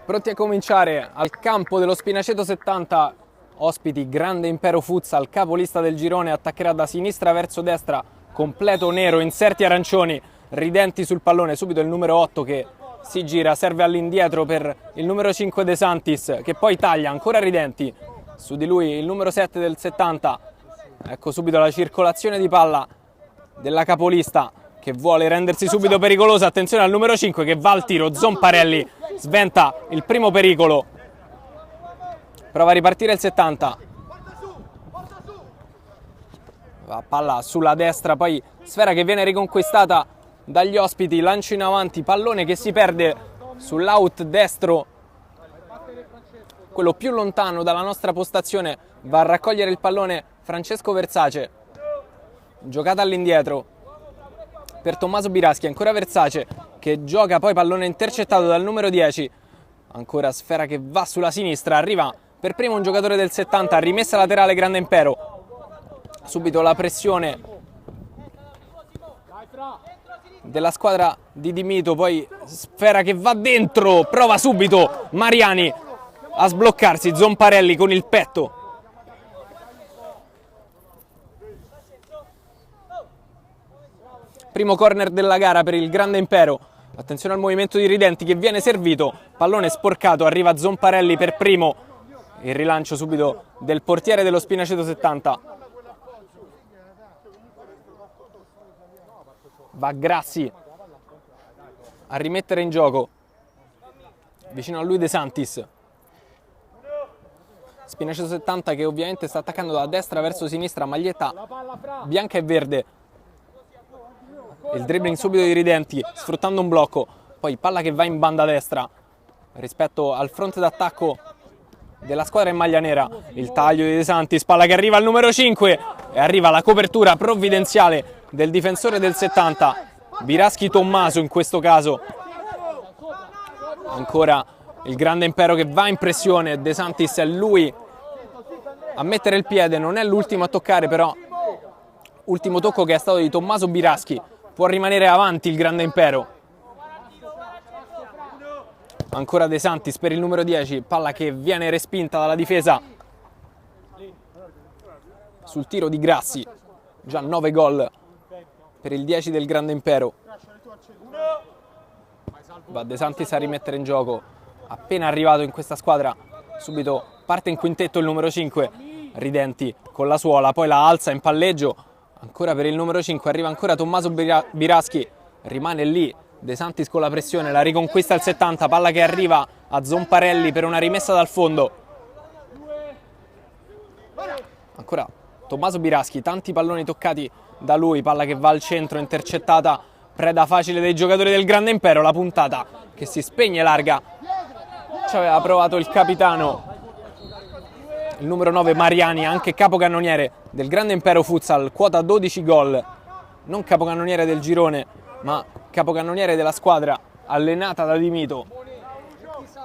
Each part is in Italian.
Pronti a cominciare al campo dello Spinaceto 70, ospiti Grande Impero Futsal, capolista del girone, attaccherà da sinistra verso destra, completo nero, inserti arancioni, Ridenti sul pallone, subito il numero 8 che si gira, serve all'indietro per il numero 5 De Santis, che poi taglia, ancora Ridenti, su di lui il numero 7 del 70, ecco subito la circolazione di palla della capolista, che vuole rendersi subito pericolosa, attenzione al numero 5 che va al tiro, Zomparelli sventa il primo pericolo, prova a ripartire il 70, va palla sulla destra, poi sfera che viene riconquistata dagli ospiti, lancio in avanti, pallone che si perde sull'out destro, quello più lontano dalla nostra postazione, va a raccogliere il pallone Francesco Versace, giocata all'indietro per Tommaso Biraschi, ancora Versace che gioca, poi pallone intercettato dal numero 10, ancora sfera che va sulla sinistra, arriva per primo un giocatore del 70, rimessa laterale Grande Impero, subito la pressione della squadra di Di Mito, poi sfera che va dentro, prova subito Mariani a sbloccarsi, Zomparelli con il petto. Primo corner della gara per il Grande Impero, attenzione al movimento di Ridenti che viene servito, pallone sporcato, arriva Zomparelli per primo, il rilancio subito del portiere dello Spinaceto 70, va Grassi a rimettere in gioco, vicino a lui De Santis, Spinaceto 70 che ovviamente sta attaccando da destra verso sinistra, maglietta bianca e verde, il dribbling subito di Ridenti sfruttando un blocco, poi palla che va in banda destra rispetto al fronte d'attacco della squadra in maglia nera, il taglio di De Santis, palla che arriva al numero 5 e arriva la copertura provvidenziale del difensore del 70, Biraschi Tommaso in questo caso, ancora il Grande Impero che va in pressione, De Santis è lui a mettere il piede, non è l'ultimo a toccare però, ultimo tocco che è stato di Tommaso Biraschi, può rimanere avanti il Grande Impero, ancora De Santis per il numero 10, palla che viene respinta dalla difesa sul tiro di Grassi, già 9 gol per il 10 del Grande Impero, va De Santis a rimettere in gioco, appena arrivato in questa squadra, subito parte in quintetto il numero 5, Ridenti con la suola, poi la alza in palleggio, ancora per il numero 5, arriva ancora Tommaso Biraschi, rimane lì De Santis con la pressione, la riconquista il 70, palla che arriva a Zomparelli per una rimessa dal fondo, ancora Tommaso Biraschi, tanti palloni toccati da lui, palla che va al centro, intercettata, preda facile dei giocatori del Grande Impero, la puntata che si spegne larga, ci aveva provato il capitano, il numero 9 Mariani, anche capocannoniere del Grande Impero Futsal, quota 12 gol, non capocannoniere del girone ma capocannoniere della squadra allenata da Di Mito,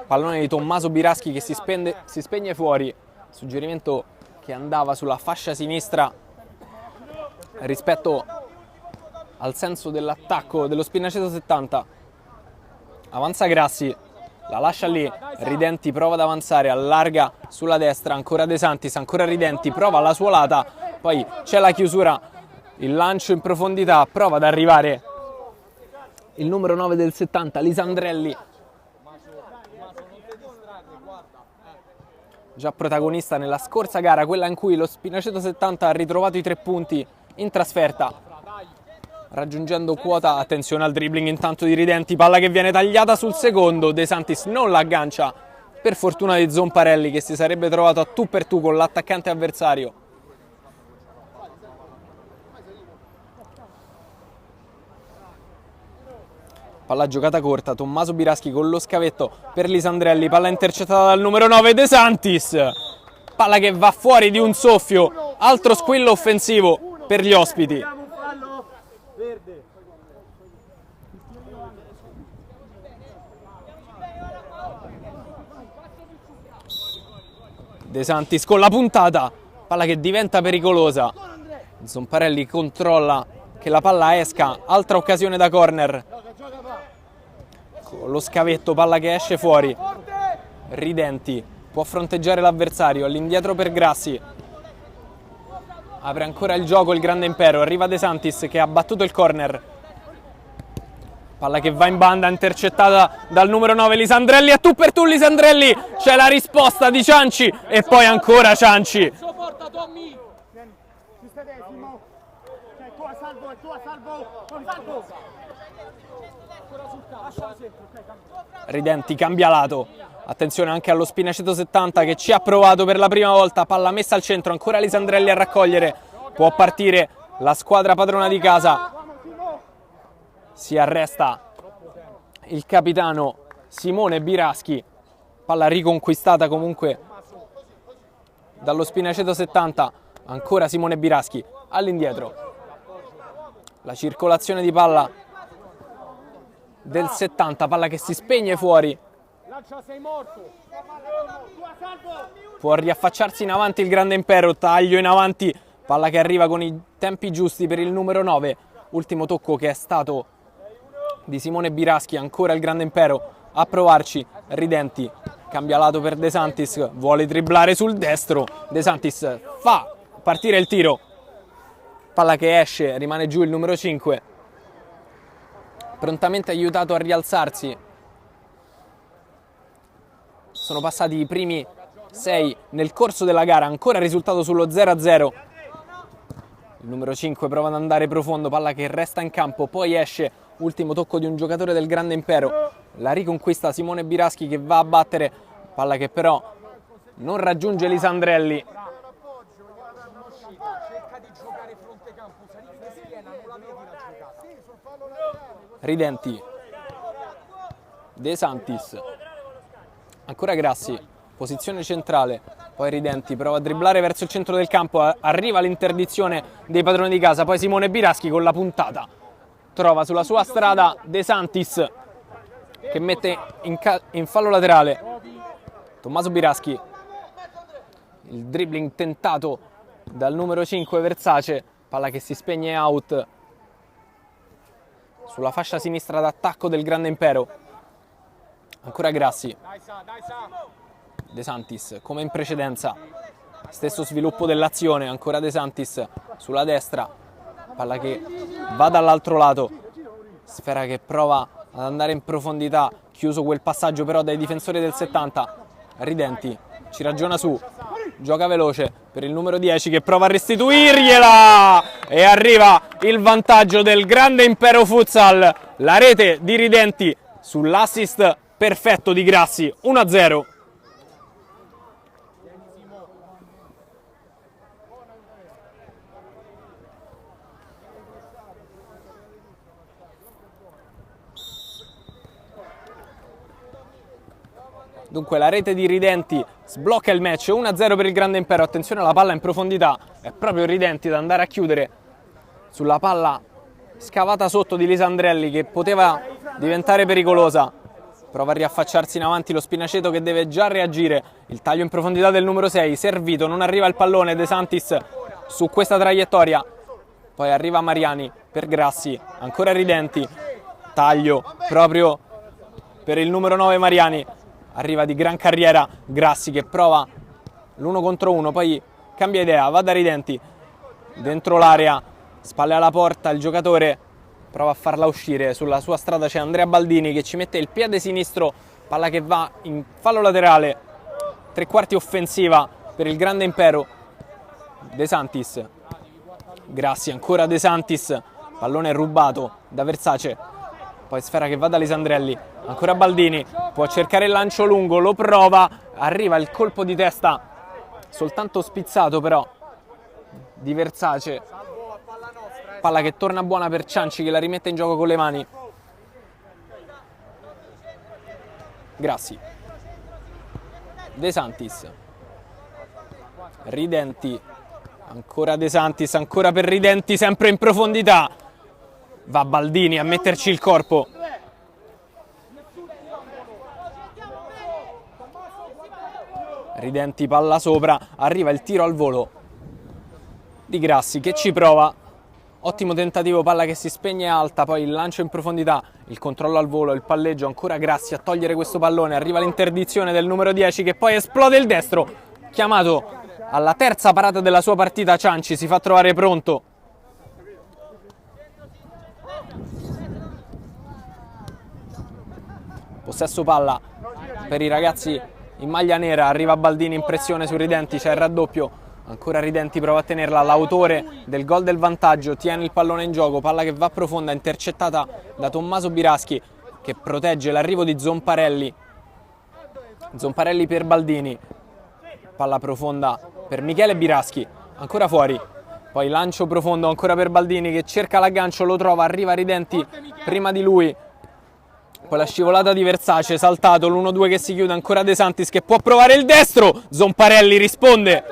pallone di Tommaso Biraschi che si spegne fuori, suggerimento che andava sulla fascia sinistra rispetto al senso dell'attacco dello Spinaceto 70, avanza Grassi, la lascia lì, Ridenti prova ad avanzare, allarga sulla destra, ancora De Santis, ancora Ridenti, prova la suolata, poi c'è la chiusura, il lancio in profondità, prova ad arrivare il numero 9 del 70, Lisandrelli, già protagonista nella scorsa gara, quella in cui lo Spinaceto 70 ha ritrovato i 3 punti in trasferta, raggiungendo quota, attenzione al dribbling intanto di Ridenti, palla che viene tagliata sul secondo, De Santis non l'aggancia, per fortuna di Zomparelli che si sarebbe trovato a tu per tu con l'attaccante avversario. Palla giocata corta, Tommaso Biraschi con lo scavetto per Lisandrelli, palla intercettata dal numero 9 De Santis, palla che va fuori di un soffio, altro squillo offensivo per gli ospiti. De Santis con la puntata, palla che diventa pericolosa, Zomparelli controlla che la palla esca, altra occasione da corner, con lo scavetto, palla che esce fuori, Ridenti può fronteggiare l'avversario, all'indietro per Grassi. Apre ancora il gioco il Grande Impero, arriva De Santis che ha battuto il corner. Palla che va in banda, intercettata dal numero 9 Lisandrelli, a tu per tu Lisandrelli, c'è la risposta di Cianci e poi ancora Cianci. Ridenti cambia lato, attenzione anche allo Spinaceto 70 che ci ha provato per la prima volta, palla messa al centro, ancora Lisandrelli a raccogliere, può partire la squadra padrona di casa. Si arresta il capitano Simone Biraschi, palla riconquistata comunque dallo Spinaceto 70, ancora Simone Biraschi all'indietro. La circolazione di palla del 70, palla che si spegne fuori. Può riaffacciarsi in avanti il Grande Impero, taglio in avanti, palla che arriva con i tempi giusti per il numero 9. Ultimo tocco che è stato di Simone Biraschi, ancora il Grande Impero a provarci. Ridenti cambia lato per De Santis, vuole dribblare sul destro. De Santis fa partire il tiro, palla che esce, rimane giù il numero 5, prontamente aiutato a rialzarsi. Sono passati i primi 6 nel corso della gara, ancora risultato sullo 0-0. Il numero 5 prova ad andare profondo, palla che resta in campo, poi esce. Ultimo tocco di un giocatore del Grande Impero, la riconquista Simone Biraschi che va a battere, palla che però non raggiunge Lisandrelli. Ridenti, De Santis, ancora Grassi, posizione centrale, poi Ridenti prova a dribblare verso il centro del campo, arriva l'interdizione dei padroni di casa, poi Simone Biraschi con la puntata trova sulla sua strada De Santis che mette in fallo laterale Tommaso Biraschi. Il dribbling tentato dal numero 5 Versace, palla che si spegne out sulla fascia sinistra d'attacco del Grande Impero. Ancora Grassi, De Santis come in precedenza, stesso sviluppo dell'azione, ancora De Santis sulla destra, palla che va dall'altro lato, sfera che prova ad andare in profondità, chiuso quel passaggio però dai difensori del 70. Ridenti ci ragiona su, gioca veloce per il numero 10 che prova a restituirgliela e arriva il vantaggio del Grande Impero Futsal, la rete di Ridenti sull'assist perfetto di Grassi, 1-0. Dunque la rete di Ridenti sblocca il match, 1-0 per il Grande Impero. Attenzione alla palla in profondità, è proprio Ridenti ad andare a chiudere sulla palla scavata sotto di Lisandrelli che poteva diventare pericolosa. Prova a riaffacciarsi in avanti lo Spinaceto che deve già reagire. Il taglio in profondità del numero 6, servito, non arriva il pallone. De Santis su questa traiettoria. Poi arriva Mariani per Grassi, ancora Ridenti. Taglio proprio per il numero 9 Mariani. Arriva di gran carriera Grassi che prova l'1 contro 1, poi cambia idea, va da Ridenti. Dentro l'area, spalle alla porta, il giocatore prova a farla uscire. Sulla sua strada c'è Andrea Baldini che ci mette il piede sinistro, palla che va in fallo laterale, tre quarti offensiva per il Grande Impero. De Santis, Grassi, ancora De Santis, pallone rubato da Versace, poi sfera che va da Lisandrelli, ancora Baldini, può cercare il lancio lungo, lo prova, arriva il colpo di testa, soltanto spizzato però, di Versace. Palla che torna buona per Cianci che la rimette in gioco con le mani. Grassi, De Santis, Ridenti, ancora De Santis, ancora per Ridenti, sempre in profondità. Va Baldini a metterci il corpo. Ridenti, palla sopra, arriva il tiro al volo di Grassi che ci prova. Ottimo tentativo, palla che si spegne alta, poi il lancio in profondità, il controllo al volo, il palleggio, ancora Grassi a togliere questo pallone, arriva l'interdizione del numero 10 che poi esplode il destro, chiamato alla terza parata della sua partita. Cianci si fa trovare pronto. Possesso palla per i ragazzi in maglia nera, arriva Baldini in pressione su Ridenti, c'è il raddoppio. Ancora Ridenti prova a tenerla, l'autore del gol del vantaggio tiene il pallone in gioco, palla che va profonda, intercettata da Tommaso Biraschi che protegge l'arrivo di Zomparelli. Zomparelli per Baldini, palla profonda per Michele Biraschi, ancora fuori, poi lancio profondo ancora per Baldini che cerca l'aggancio, lo trova, arriva Ridenti prima di lui, poi la scivolata di Versace, saltato l'1-2 che si chiude, ancora De Santis che può provare il destro, Zomparelli risponde.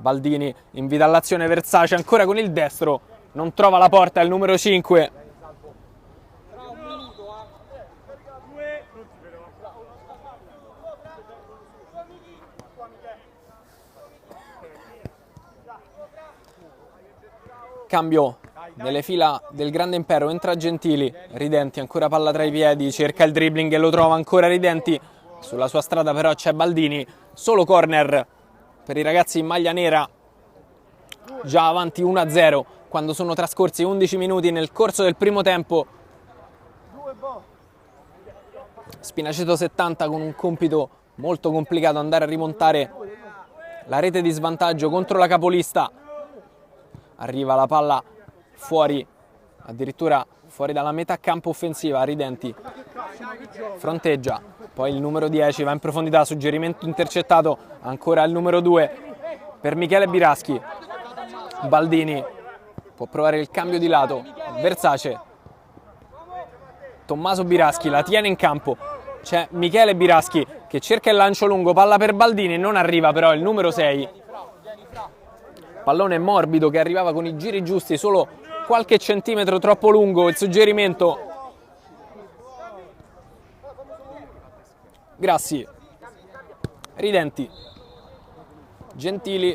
Baldini invita all'azione Versace ancora con il destro, non trova la porta, il numero 5. Cambio nelle fila del Grande Impero, entra Gentili, Ridenti ancora palla tra i piedi, cerca il dribbling e lo trova ancora Ridenti, sulla sua strada però c'è Baldini, solo corner per i ragazzi in maglia nera, già avanti 1-0 quando sono trascorsi 11 minuti nel corso del primo tempo. Spinaceto 70 con un compito molto complicato, andare a rimontare la rete di svantaggio contro la capolista. Arriva la palla fuori, addirittura fuori dalla metà campo offensiva, Ridenti fronteggia, poi il numero 10 va in profondità, suggerimento intercettato, ancora il numero 2 per Michele Biraschi. Baldini può provare il cambio di lato, Versace, Tommaso Biraschi la tiene in campo, c'è Michele Biraschi che cerca il lancio lungo, palla per Baldini, non arriva però il numero 6, pallone morbido che arrivava con i giri giusti, solo qualche centimetro troppo lungo, il suggerimento. Grassi, Ridenti, Gentili,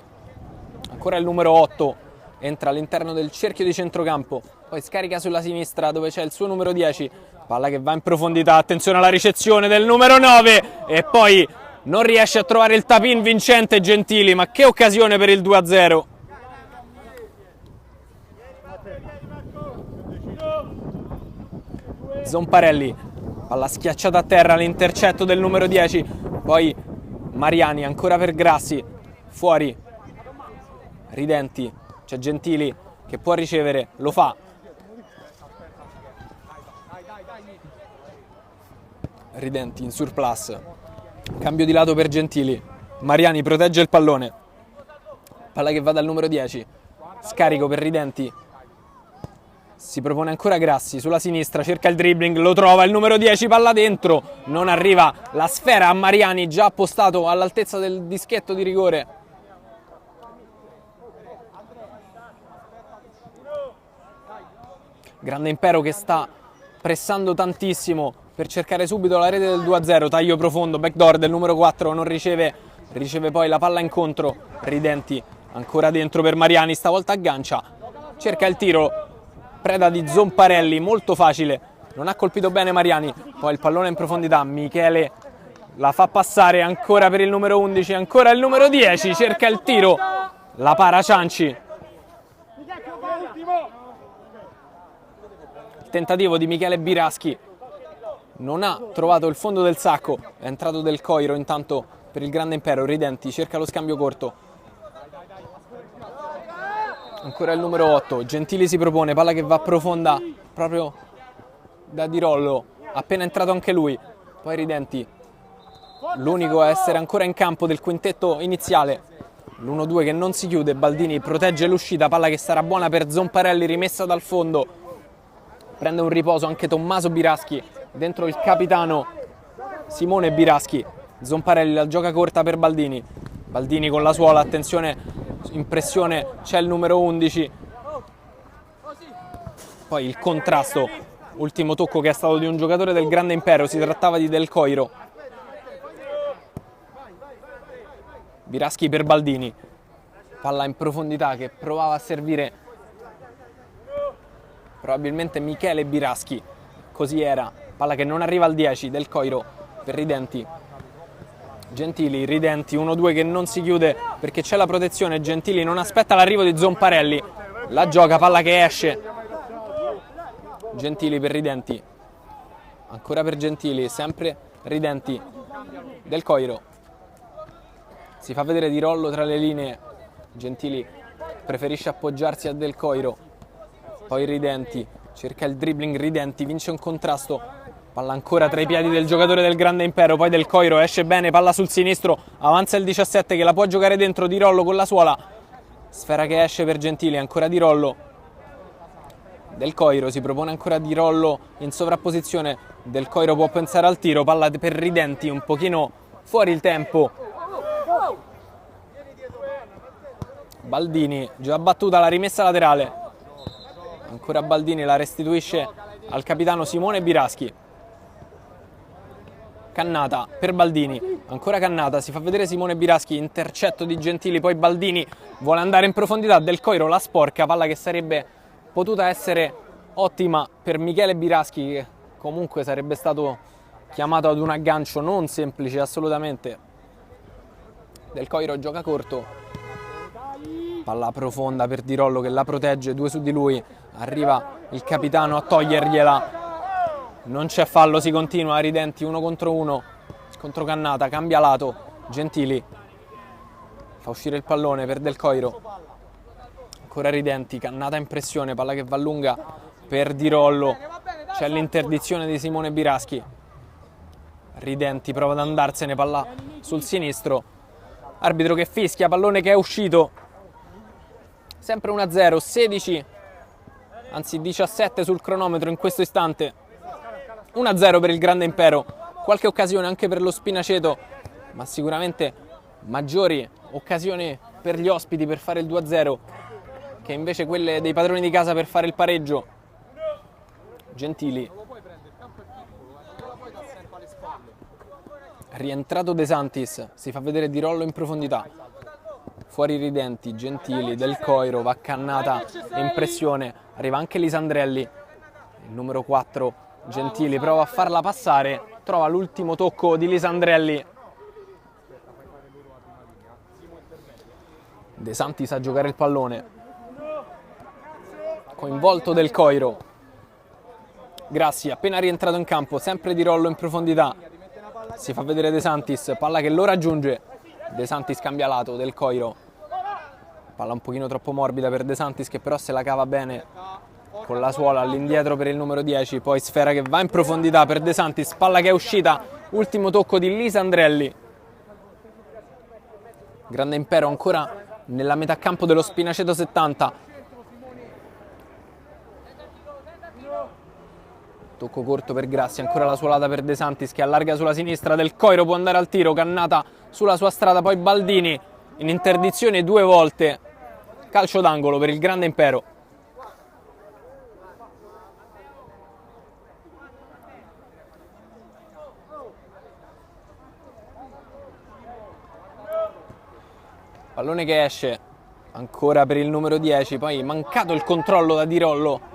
ancora il numero 8, entra all'interno del cerchio di centrocampo, poi scarica sulla sinistra dove c'è il suo numero 10, palla che va in profondità, attenzione alla ricezione del numero 9 e poi non riesce a trovare il tap-in vincente Gentili, ma che occasione per il 2-0. Zomparelli, palla schiacciata a terra, l'intercetto del numero 10, poi Mariani ancora per Grassi, fuori, Ridenti, c'è Gentili che può ricevere, lo fa, Ridenti in surplus, cambio di lato per Gentili, Mariani protegge il pallone, palla che va dal numero 10, scarico per Ridenti, si propone ancora Grassi sulla sinistra, cerca il dribbling, lo trova, il numero 10, palla dentro, non arriva la sfera a Mariani, già appostato all'altezza del dischetto di rigore. Grande Impero che sta pressando tantissimo per cercare subito la rete del 2-0, taglio profondo, backdoor del numero 4, non riceve poi la palla incontro, Ridenti ancora dentro per Mariani, stavolta aggancia, cerca il tiro, preda di Zomparelli, molto facile, non ha colpito bene Mariani, poi il pallone in profondità, Michele la fa passare ancora per il numero 11, ancora il numero 10, cerca il tiro, la para Cianci. Il tentativo di Michele Biraschi non ha trovato il fondo del sacco, è entrato Del Coiro intanto per il Grande Impero, Ridenti cerca lo scambio corto. Ancora il numero 8, Gentili si propone, palla che va profonda proprio da Dirollo, appena entrato anche lui, poi Ridenti, l'unico a essere ancora in campo del quintetto iniziale, l'1-2 che non si chiude, Baldini protegge l'uscita, palla che sarà buona per Zomparelli, rimessa dal fondo, prende un riposo anche Tommaso Biraschi, dentro il capitano Simone Biraschi, Zomparelli la gioca corta per Baldini, Baldini con la suola, attenzione, in pressione c'è il numero 11, poi il contrasto, ultimo tocco che è stato di un giocatore del Grande Impero, si trattava di Del Coiro. Biraschi per Baldini, palla in profondità che provava a servire probabilmente Michele Biraschi, così era, palla che non arriva al 10 del Coiro per Ridenti. Gentili, Ridenti, 1-2 che non si chiude perché c'è la protezione, Gentili non aspetta l'arrivo di Zomparelli, la gioca, palla che esce, Gentili per Ridenti, ancora per Gentili, sempre Ridenti del Coiro, si fa vedere Di Rollo tra le linee, Gentili preferisce appoggiarsi a Del Coiro, poi Ridenti, cerca il dribbling, Ridenti vince un contrasto, palla ancora tra i piedi del giocatore del Grande Impero, poi Del Coiro esce bene, palla sul sinistro, avanza il 17 che la può giocare dentro, Di Rollo con la suola, sfera che esce per Gentili, ancora Di Rollo, Del Coiro si propone ancora Di Rollo in sovrapposizione, Del Coiro può pensare al tiro, palla per Ridenti un pochino fuori il tempo, Baldini già battuta la rimessa laterale, ancora Baldini la restituisce al capitano Simone Biraschi, Cannata per Baldini, ancora Cannata, si fa vedere Simone Biraschi, intercetto di Gentili, poi Baldini vuole andare in profondità, Del Coiro la sporca, palla che sarebbe potuta essere ottima per Michele Biraschi che comunque sarebbe stato chiamato ad un aggancio non semplice assolutamente. Del Coiro gioca corto, palla profonda per Di Rollo che la protegge, 2 su di lui, arriva il capitano a togliergliela, non c'è fallo, si continua, Ridenti 1 contro 1 contro Cannata, cambia lato, Gentili fa uscire il pallone per Del Coiro, ancora Ridenti, Cannata in pressione, palla che va lunga per Di Rollo, c'è l'interdizione di Simone Biraschi, Ridenti prova ad andarsene, palla sul sinistro, arbitro che fischia, pallone che è uscito, sempre 1-0, 16, anzi 17 sul cronometro in questo istante, 1-0 per il Grande Impero, qualche occasione anche per lo Spinaceto, ma sicuramente maggiori occasioni per gli ospiti per fare il 2-0 che invece quelle dei padroni di casa per fare il pareggio. Gentili, rientrato De Santis, si fa vedere Di Rollo in profondità, fuori Ridenti, Gentili, Del Coiro, va Cannata in pressione, arriva anche Lisandrelli, il numero 4, Gentili prova a farla passare, trova l'ultimo tocco di Lisandrelli, De Santis a giocare il pallone, coinvolto Del Coiro, Grassi appena rientrato in campo, sempre Di Rollo in profondità, si fa vedere De Santis, palla che lo raggiunge, De Santis cambia lato, Del Coiro, palla un pochino troppo morbida per De Santis che però se la cava bene con la suola all'indietro per il numero 10, poi sfera che va in profondità per De Santis, palla che è uscita, ultimo tocco di Lisandrelli, Grande Impero ancora nella metà campo dello Spinaceto 70, tocco corto per Grassi, ancora la suolata per De Santis che allarga sulla sinistra, Del Coiro può andare al tiro, Cannata sulla sua strada, poi Baldini in interdizione 2 volte, calcio d'angolo per il Grande Impero. Pallone che esce ancora per il numero 10, poi mancato il controllo da Di Rollo,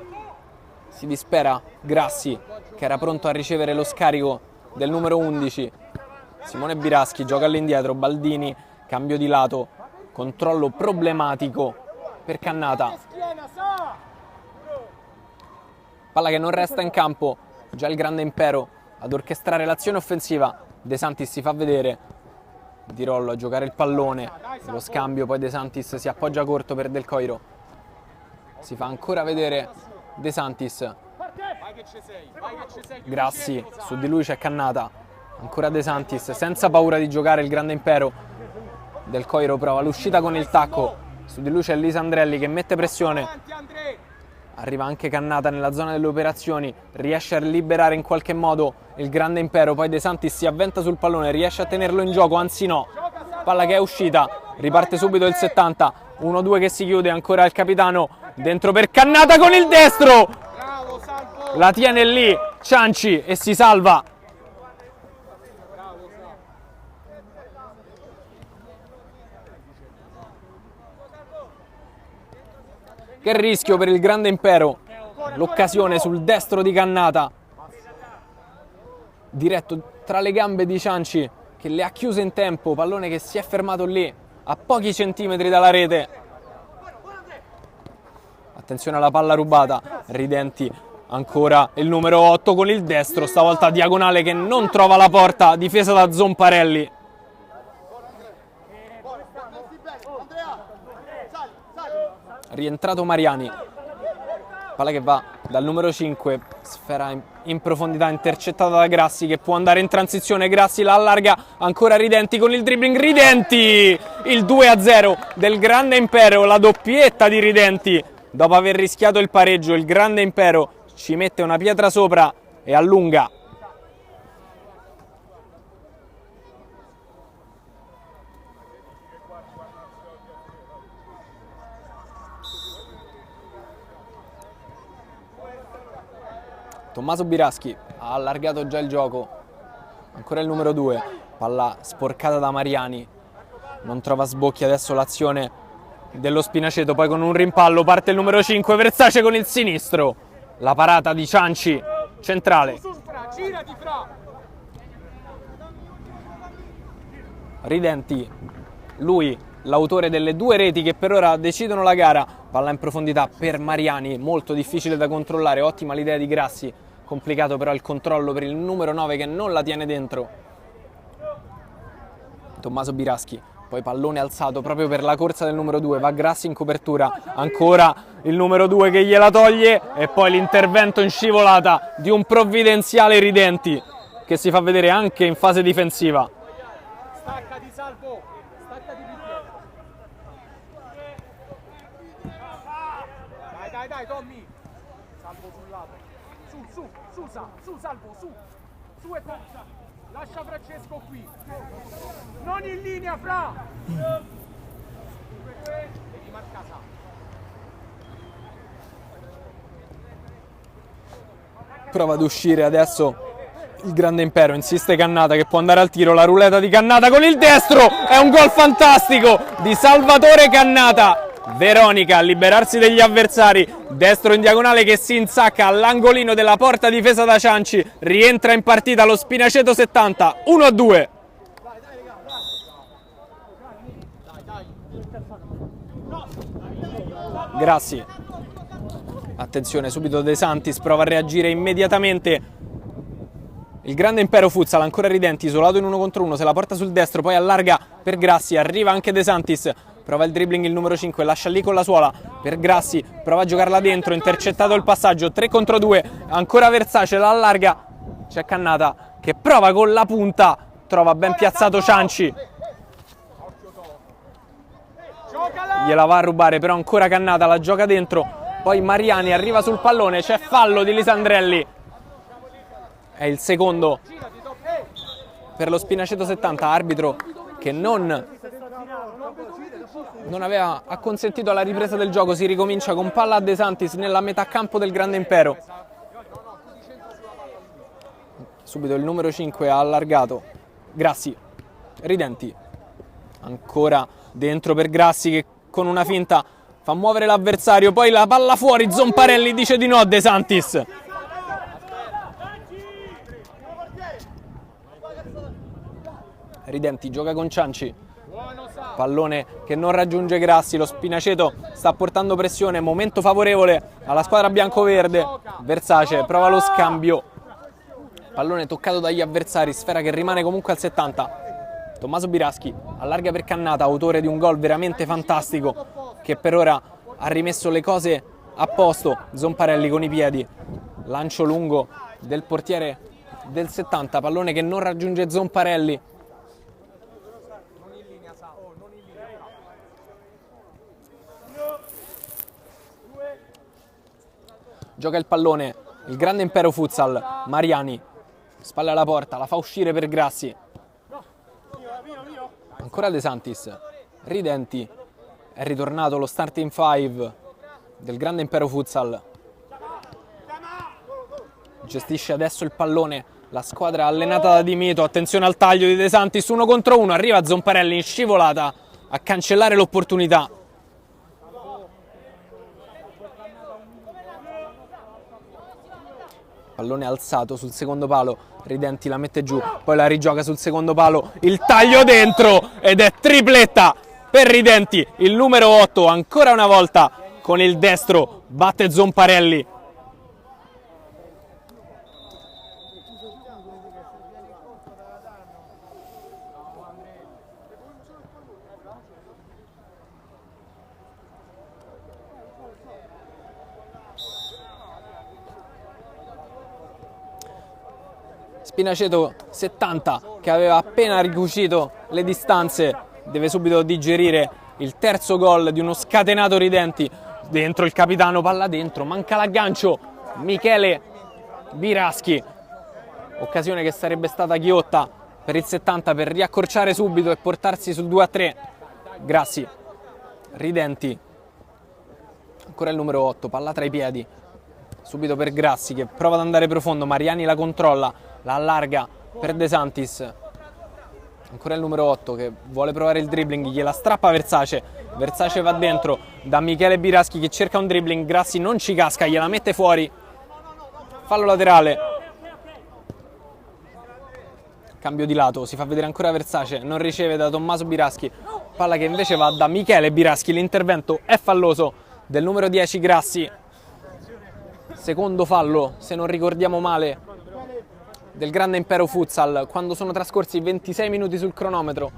si dispera Grassi che era pronto a ricevere lo scarico del numero 11, Simone Biraschi gioca all'indietro, Baldini cambio di lato, controllo problematico per Cannata, palla che non resta in campo, già il Grande Impero ad orchestrare l'azione offensiva, De Santis si fa vedere, Di Rollo a giocare il pallone, lo scambio, poi De Santis si appoggia corto per Del Coiro, si fa ancora vedere De Santis, Grassi, su di lui c'è Cannata, ancora De Santis, senza paura di giocare il Grande Impero, Del Coiro prova l'uscita con il tacco, su di lui c'è Lisandrelli che mette pressione, arriva anche Cannata nella zona delle operazioni, riesce a liberare in qualche modo il Grande Impero, poi De Santis si avventa sul pallone, riesce a tenerlo in gioco, anzi no, palla che è uscita, riparte subito il 70, 1-2 che si chiude, ancora il capitano, dentro per Cannata con il destro, la tiene lì Cianci e si salva. Che rischio per il Grande Impero. L'occasione sul destro di Cannata, diretto tra le gambe di Cianci, che le ha chiuse in tempo. Pallone che si è fermato lì a pochi centimetri dalla rete. Attenzione alla palla rubata. Ridenti ancora il numero 8 con il destro, stavolta diagonale che non trova la porta, difesa da Zomparelli. Rientrato Mariani, palla che va dal numero 5, sfera in profondità intercettata da Grassi, che può andare in transizione. Grassi la allarga, ancora Ridenti con il dribbling. Ridenti, il 2-0 del Grande Impero, la doppietta di Ridenti. Dopo aver rischiato il pareggio, il Grande Impero ci mette una pietra sopra e allunga. Tommaso Biraschi ha allargato già il gioco, ancora il numero 2, palla sporcata da Mariani, non trova sbocchi adesso l'azione dello Spinaceto, poi con un rimpallo parte il numero 5, Versace con il sinistro, la parata di Cianci, centrale. Ridenti, lui l'autore delle 2 reti che per ora decidono la gara. Palla in profondità per Mariani, molto difficile da controllare, ottima l'idea di Grassi, complicato però il controllo per il numero 9 che non la tiene dentro. Tommaso Biraschi, poi pallone alzato proprio per la corsa del numero 2, va Grassi in copertura, ancora il numero 2 che gliela toglie e poi l'intervento in scivolata di un provvidenziale Ridenti che si fa vedere anche in fase difensiva. Stacca di Salvo, stacca di dai Tommy. Salvo sul lato. Su Salvo, su e forza. Lascia Francesco qui. Non in linea, Fra. Devi marcare Salvo. Prova ad uscire adesso il Grande Impero, insiste Cannata che può andare al tiro, la ruleta di Cannata con il destro, è un gol fantastico di Salvatore Cannata. Veronica a liberarsi degli avversari, destro in diagonale che si insacca all'angolino della porta difesa da Cianci, rientra in partita lo Spinaceto 70, 1-2. Grassi, attenzione subito De Santis, prova a reagire immediatamente il Grande Impero Futsal, ancora Ridenti, isolato in 1 contro 1, se la porta sul destro, poi allarga per Grassi, arriva anche De Santis, prova il dribbling il numero 5, lascia lì con la suola per Grassi, prova a giocarla dentro, intercettato il passaggio, 3 contro 2, ancora Versace, la allarga, c'è Cannata che prova con la punta, trova ben piazzato Cianci, gliela va a rubare però ancora Cannata, la gioca dentro, poi Mariani arriva sul pallone, c'è fallo di Lisandrelli. È il secondo per lo Spinaceto 70, arbitro che non aveva acconsentito alla ripresa del gioco. Si ricomincia con palla a De Santis nella metà campo del Grande Impero. Subito il numero 5 ha allargato. Grassi, Ridenti, ancora dentro per Grassi che con una finta fa muovere l'avversario, poi la palla fuori, Zomparelli dice di no a De Santis. Ridenti gioca con Cianci, pallone che non raggiunge Grassi, lo Spinaceto sta portando pressione, momento favorevole alla squadra bianco-verde. Versace prova lo scambio, pallone toccato dagli avversari, sfera che rimane comunque al 70. Tommaso Biraschi allarga per Cannata, autore di un gol veramente fantastico che per ora ha rimesso le cose a posto. Zomparelli con i piedi, lancio lungo del portiere del 70, pallone che non raggiunge Zomparelli. Gioca il pallone il Grande Impero Futsal, Mariani, spalle alla porta, la fa uscire per Grassi. Ancora De Santis, Ridenti, è ritornato lo starting 5 del Grande Impero Futsal. Gestisce adesso il pallone la squadra allenata da Di Mito, attenzione al taglio di De Santis, 1 contro 1, arriva Zomparelli in scivolata a cancellare l'opportunità. Pallone alzato sul secondo palo, Ridenti la mette giù, poi la rigioca sul secondo palo, il taglio dentro ed è tripletta per Ridenti, il numero 8 ancora una volta con il destro batte Zomparelli. Spinaceto 70 che aveva appena ricucito le distanze, deve subito digerire il terzo gol di uno scatenato Ridenti. Dentro il capitano, palla dentro, manca l'aggancio, Michele Biraschi, occasione che sarebbe stata ghiotta per il 70 per riaccorciare subito e portarsi sul 2-3. Grassi, Ridenti, ancora il numero 8, palla tra i piedi, subito per Grassi che prova ad andare profondo, Mariani la controlla, la allarga per De Santis, ancora il numero 8 che vuole provare il dribbling, gliela strappa Versace, Versace va dentro da Michele Biraschi che cerca un dribbling, Grassi non ci casca, gliela mette fuori, fallo laterale, cambio di lato, si fa vedere ancora Versace, non riceve da Tommaso Biraschi, palla che invece va da Michele Biraschi, l'intervento è falloso del numero 10 Grassi, secondo fallo se non ricordiamo male del Grande Impero Futsal quando sono trascorsi 26 minuti sul cronometro.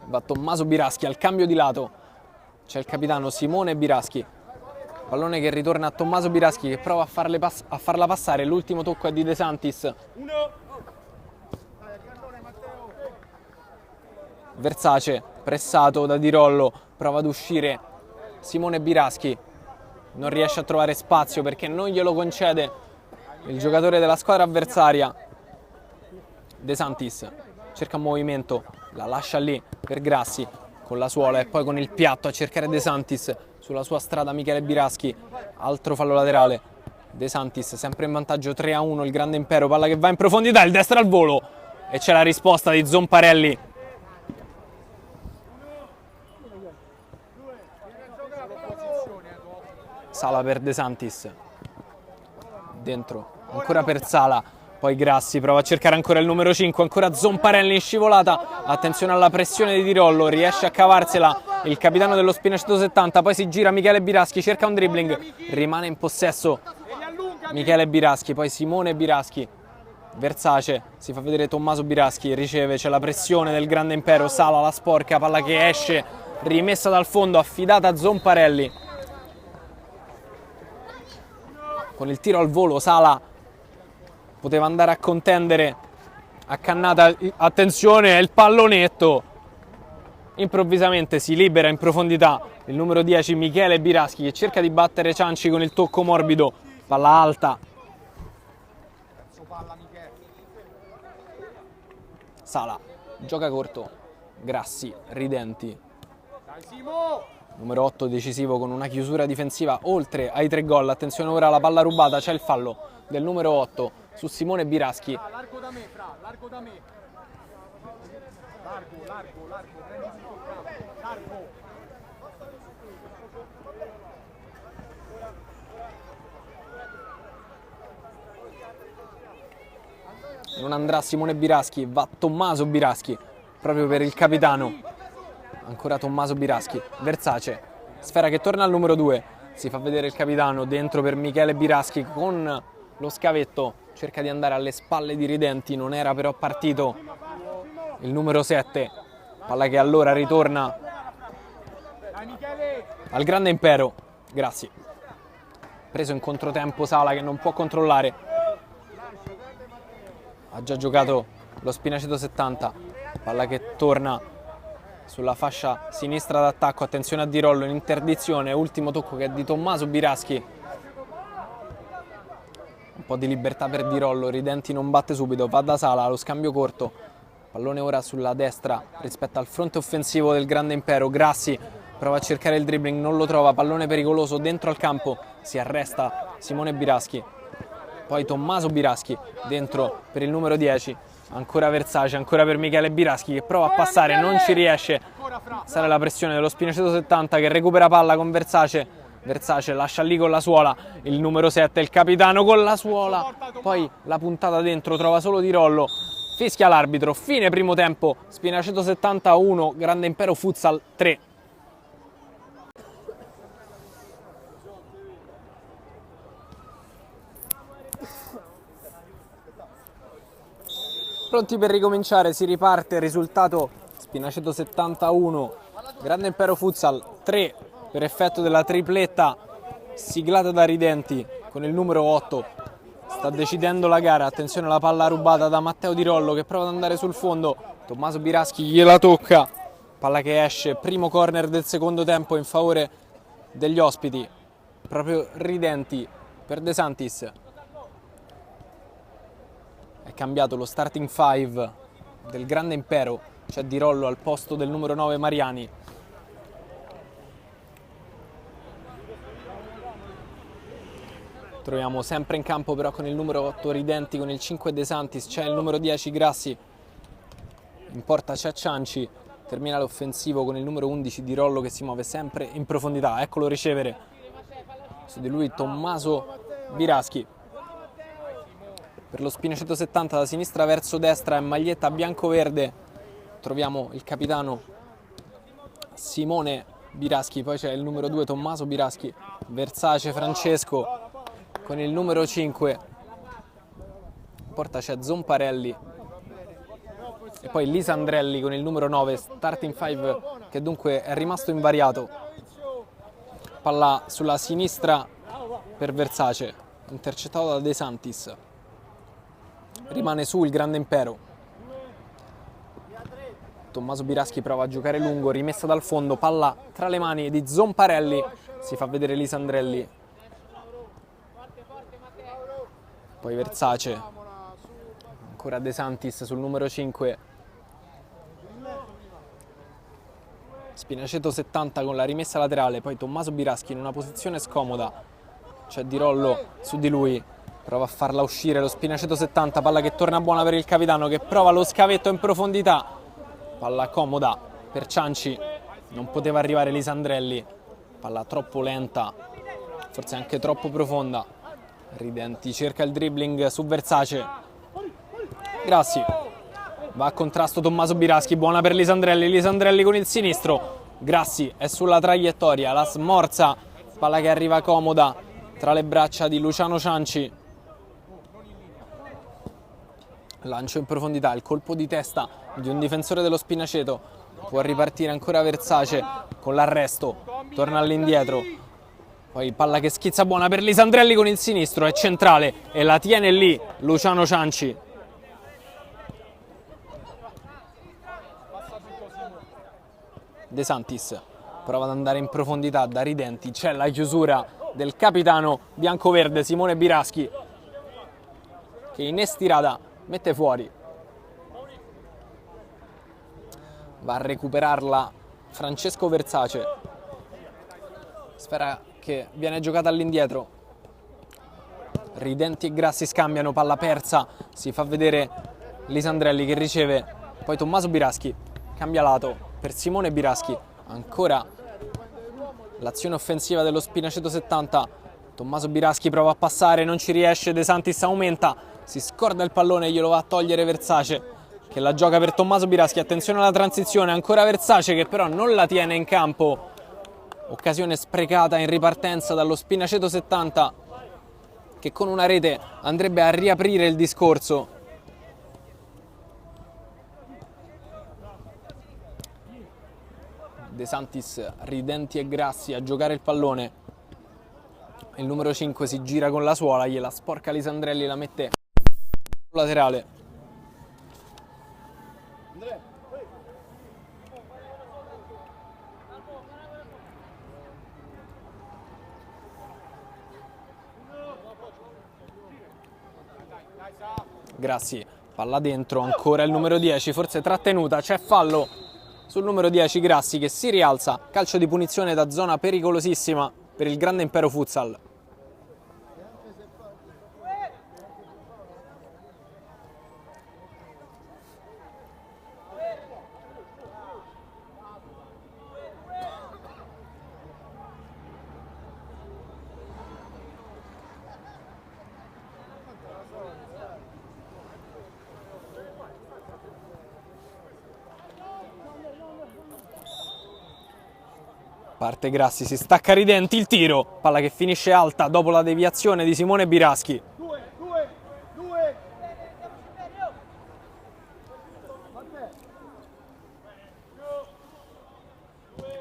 Va Tommaso Biraschi al cambio di lato, c'è il capitano Simone Biraschi, pallone che ritorna a Tommaso Biraschi che prova a farla passare, l'ultimo tocco è di De Santis. Versace pressato da Di Rollo, prova ad uscire Simone Biraschi, non riesce a trovare spazio perché non glielo concede il giocatore della squadra avversaria. De Santis cerca un movimento, la lascia lì per Grassi con la suola e poi con il piatto a cercare De Santis, sulla sua strada Michele Biraschi, altro fallo laterale. De Santis sempre in vantaggio 3-1, il Grande Impero, palla che va in profondità, il destro al volo e c'è la risposta di Zomparelli. Sala per De Santis, dentro, ancora per Sala, poi Grassi prova a cercare ancora il numero 5, ancora Zomparelli in scivolata, attenzione alla pressione di Di Rollo, riesce a cavarsela il capitano dello Spinaceto 70, poi si gira Michele Biraschi, cerca un dribbling, rimane in possesso Michele Biraschi, poi Simone Biraschi, Versace, si fa vedere Tommaso Biraschi, riceve, c'è la pressione del Grande Impero, Sala la sporca, palla che esce, rimessa dal fondo, affidata a Zomparelli. Con il tiro al volo Sala poteva andare a contendere a Cannata, attenzione, è il pallonetto, improvvisamente si libera in profondità il numero 10 Michele Biraschi che cerca di battere Cianci con il tocco morbido, palla alta, Sala gioca corto, Grassi, Ridenti, numero 8 decisivo con una chiusura difensiva oltre ai 3 gol. Attenzione ora alla palla rubata, c'è il fallo del numero 8 su Simone Biraschi. Largo da me, Fra, largo da me. Largo, prendi tutto il campo. Largo. Non andrà Simone Biraschi, va Tommaso Biraschi proprio per il capitano. Ancora Tommaso Biraschi, Versace, sfera che torna al numero 2, si fa vedere il capitano dentro per Michele Biraschi con lo scavetto, cerca di andare alle spalle di Ridenti, non era però partito il numero 7, palla che allora ritorna al Grande Impero. Grassi, preso in controtempo Sala che non può controllare, ha già giocato lo Spinaceto 70, palla che torna sulla fascia sinistra d'attacco, attenzione a Di Rollo in interdizione, ultimo tocco che è di Tommaso Biraschi, un po' di libertà per Di Rollo, Ridenti non batte subito, va da Sala, lo scambio corto, pallone ora sulla destra rispetto al fronte offensivo del Grande Impero, Grassi prova a cercare il dribbling, non lo trova, pallone pericoloso dentro al campo, si arresta Simone Biraschi, poi Tommaso Biraschi dentro per il numero 10, Ancora Versace, ancora per Michele Biraschi che prova a passare, non ci riesce. Sale la pressione dello Spinaceto 70 che recupera palla con Versace. Versace lascia lì con la suola, il numero 7, il capitano con la suola. Poi la puntata dentro, trova solo Tirollo. Fischia l'arbitro, fine primo tempo. Spinaceto 71, Grande Impero Futsal 3. Pronti per ricominciare, si riparte, risultato Spinaceto 71, Grande Impero Futsal 3 per effetto della tripletta siglata da Ridenti con il numero 8. Sta decidendo la gara, attenzione alla palla rubata da Matteo Tirollo che prova ad andare sul fondo, Tommaso Biraschi gliela tocca, palla che esce, primo corner del secondo tempo in favore degli ospiti, proprio Ridenti per De Santis. È cambiato lo starting 5 del Grande Impero, c'è Tirollo al posto del numero 9 Mariani. Troviamo sempre in campo però con il numero 8 Ridenti, con il 5 De Santis, c'è il numero 10 Grassi, in porta c'è Cianci, terminale offensivo con il numero 11 Tirollo che si muove sempre in profondità, eccolo ricevere, su di lui Tommaso Biraschi. Per lo Spinaceto 70 da sinistra verso destra in maglietta bianco-verde troviamo il capitano Simone Biraschi, poi c'è il numero 2 Tommaso Biraschi, Versace Francesco con il numero 5, in porta c'è Zomparelli e poi Lisandrelli con il numero 9, starting 5 che dunque è rimasto invariato. Palla sulla sinistra per Versace, intercettato da De Santis. Rimane su il Grande Impero. Tommaso Biraschi prova a giocare lungo, rimessa dal fondo, palla tra le mani di Zomparelli, si fa vedere Lisandrelli. Poi Versace, ancora De Santis sul numero 5. Spinaceto 70 con la rimessa laterale, poi Tommaso Biraschi in una posizione scomoda. C'è Tirollo su di lui. Prova a farla uscire lo Spinaceto 70, palla che torna buona per il capitano che prova lo scavetto in profondità. Palla comoda per Cianci, non poteva arrivare Lisandrelli. Palla troppo lenta, forse anche troppo profonda. Ridenti cerca il dribbling su Versace. Grassi. Va a contrasto Tommaso Biraschi, buona per Lisandrelli. Lisandrelli con il sinistro. Grassi è sulla traiettoria, la smorza. Palla che arriva comoda tra le braccia di Luciano Cianci. Lancio in profondità, il colpo di testa di un difensore dello Spinaceto. Può ripartire ancora Versace con l'arresto. Torna all'indietro. Poi palla che schizza buona per Lisandrelli con il sinistro, è centrale e la tiene lì Luciano Cianci. De Santis prova ad andare in profondità da Ridenti, c'è la chiusura del capitano biancoverde Simone Biraschi che in estirata mette fuori. Va a recuperarla Francesco Versace, sfera che viene giocata all'indietro. Ridenti e Grassi scambiano, palla persa, si fa vedere Lisandrelli che riceve, poi Tommaso Biraschi cambia lato per Simone Biraschi, ancora l'azione offensiva dello Spinaceto 70. Tommaso Biraschi prova a passare, non ci riesce, De Santis aumenta, si scorda il pallone, glielo va a togliere Versace che la gioca per Tommaso Biraschi. Attenzione alla transizione, ancora Versace che però non la tiene in campo. Occasione sprecata in ripartenza dallo Spinaceto 70 che con una rete andrebbe a riaprire il discorso. De Santis, Ridenti e Grassi a giocare il pallone. Il numero 5 si gira con la suola, gliela sporca Lisandrelli, la mette laterale. Grassi, palla dentro, ancora il numero 10, forse trattenuta, c'è fallo sul numero 10 Grassi che si rialza, calcio di punizione da zona pericolosissima per il Grande Impero Futsal. Parte Grassi, si stacca Ridenti, il tiro, palla che finisce alta dopo la deviazione di Simone Biraschi.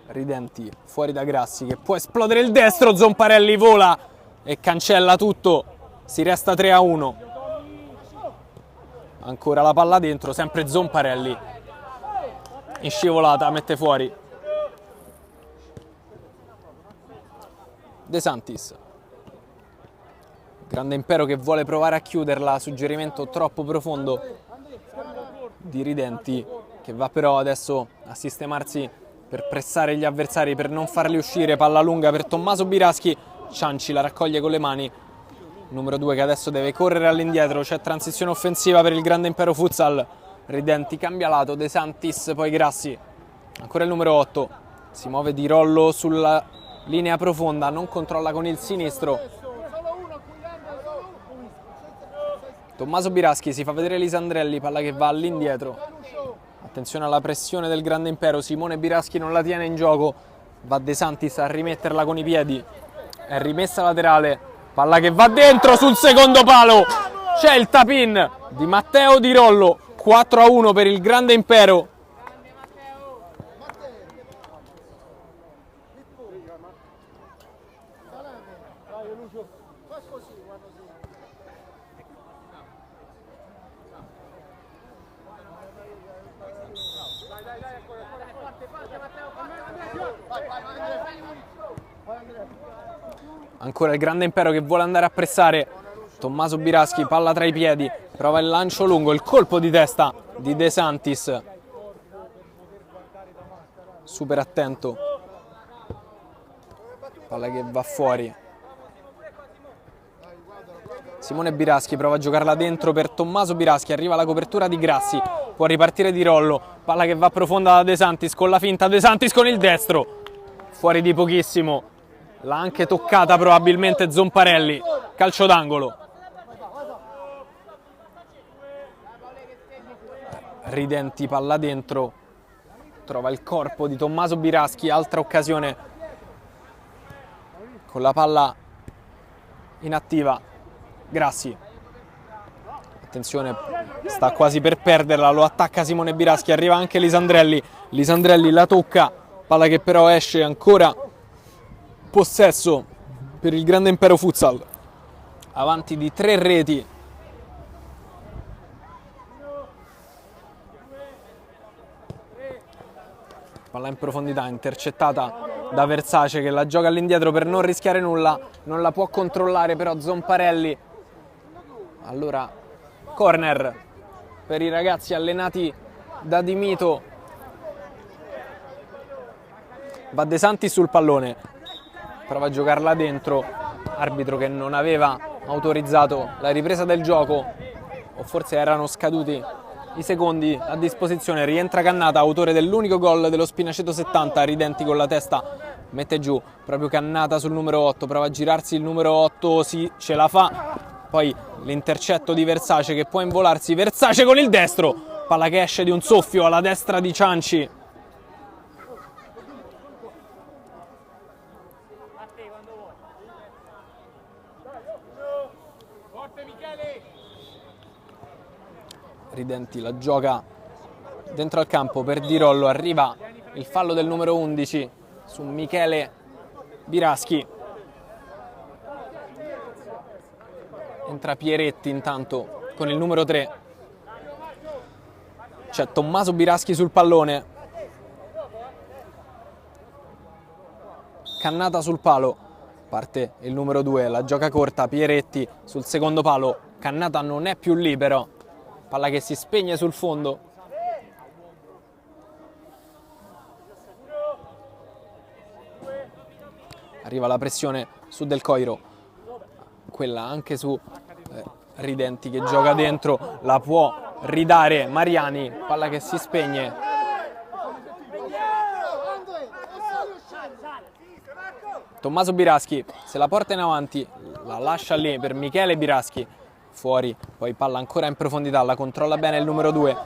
Ridenti fuori da Grassi che può esplodere il destro, Zomparelli vola e cancella tutto, si resta 3-1. Ancora la palla dentro, sempre Zomparelli in scivolata, mette fuori De Santis. Grande Impero che vuole provare a chiuderla, suggerimento troppo profondo di Ridenti, che va però adesso a sistemarsi per pressare gli avversari, per non farli uscire. Palla lunga per Tommaso Biraschi, Cianci la raccoglie con le mani, numero 2 che adesso deve correre all'indietro, c'è transizione offensiva per il Grande Impero Futsal. Ridenti cambia lato, De Santis, poi Grassi, ancora il numero 8, si muove Di Rollo sulla linea profonda, non controlla con il sinistro. Tommaso Biraschi, si fa vedere Lisandrelli, palla che va all'indietro. Attenzione alla pressione del Grande Impero, Simone Biraschi non la tiene in gioco, va De Santis a rimetterla con i piedi, è rimessa laterale, palla che va dentro sul secondo palo, c'è il tap-in di Matteo Di Rollo, 4-1 per il Grande Impero. Ancora il Grande Impero che vuole andare a pressare, Tommaso Biraschi, palla tra i piedi, prova il lancio lungo, il colpo di testa di De Santis, super attento, palla che va fuori. Simone Biraschi prova a giocarla dentro per Tommaso Biraschi, arriva la copertura di Grassi, può ripartire Di Rollo, palla che va profonda da De Santis con la finta, De Santis con il destro, fuori di pochissimo. L'ha anche toccata probabilmente Zomparelli, calcio d'angolo. Ridenti, palla dentro, trova il corpo di Tommaso Biraschi, altra occasione con la palla inattiva. Grassi, attenzione, sta quasi per perderla, lo attacca Simone Biraschi, arriva anche Lisandrelli, Lisandrelli la tocca, palla che però esce, ancora possesso per il Grande Impero Futsal, avanti di 3 reti. Palla in profondità, intercettata da Versace che la gioca all'indietro per non rischiare nulla, non la può controllare però Zomparelli. Allora corner per i ragazzi allenati da Di Mito. Va De Santis sul pallone, prova a giocarla dentro, arbitro che non aveva autorizzato la ripresa del gioco, o forse erano scaduti i secondi a disposizione. Rientra Cannata, autore dell'unico gol dello Spinaceto 70, Ridenti con la testa mette giù, proprio Cannata sul numero 8, prova a girarsi il numero 8, sì, ce la fa, poi l'intercetto di Versace che può involarsi, Versace con il destro, palla che esce di un soffio alla destra di Cianci. Ridenti la gioca dentro al campo per Di Rollo, arriva il fallo del numero 11 su Michele Biraschi. Entra Pieretti intanto con il numero 3. C'è Tommaso Biraschi sul pallone. Cannata sul palo. Parte il numero 2, la gioca corta, Pieretti sul secondo palo. Cannata non è più libero. Palla che si spegne sul fondo. Arriva la pressione su Del Coiro, quella anche su Ridenti che gioca dentro, la può ridare Mariani, palla che si spegne. Tommaso Biraschi se la porta in avanti, la lascia lì per Michele Biraschi, fuori, poi palla ancora in profondità, la controlla bene il numero 2.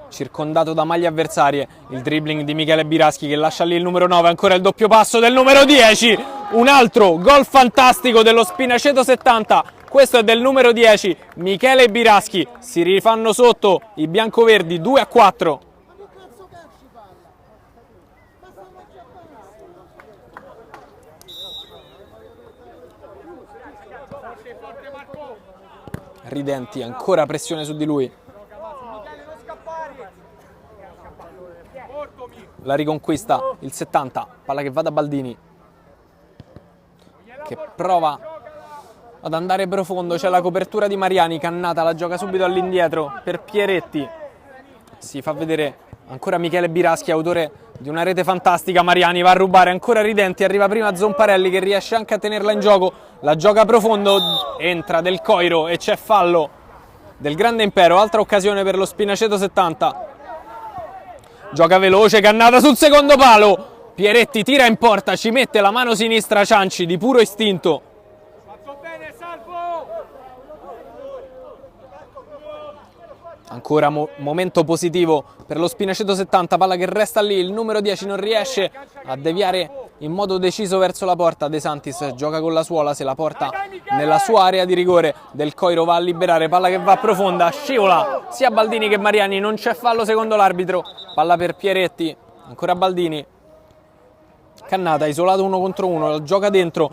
circondato da maglie avversarie. Il dribbling di Michele Biraschi che lascia lì il numero 9, ancora il doppio passo del numero 10, un altro gol fantastico dello Spinaceto 70, questo è del numero 10, Michele Biraschi. Si rifanno sotto i biancoverdi 2-4. Ridenti, ancora pressione su di lui. La riconquista il 70, palla che va da Baldini, che prova ad andare profondo, c'è la copertura di Mariani, Cannata la gioca subito all'indietro per Pieretti, si fa vedere ancora Michele Biraschi, autore di una rete fantastica. Mariani va a rubare, ancora Ridenti, arriva prima Zomparelli che riesce anche a tenerla in gioco, la gioca profondo, entra Del Coiro e c'è fallo del Grande Impero, altra occasione per lo Spinaceto 70. Gioca veloce, Cannata sul secondo palo, Pieretti tira in porta, ci mette la mano sinistra Cianci di puro istinto. Ancora momento positivo per lo Spinaceto 70, palla che resta lì, il numero 10 non riesce a deviare in modo deciso verso la porta. De Santis gioca con la suola, se la porta nella sua area di rigore, Del Coiro va a liberare, palla che va profonda, scivola sia Baldini che Mariani, non c'è fallo secondo l'arbitro, palla per Pieretti, ancora Baldini, Cannata isolato 1 contro 1, la gioca dentro,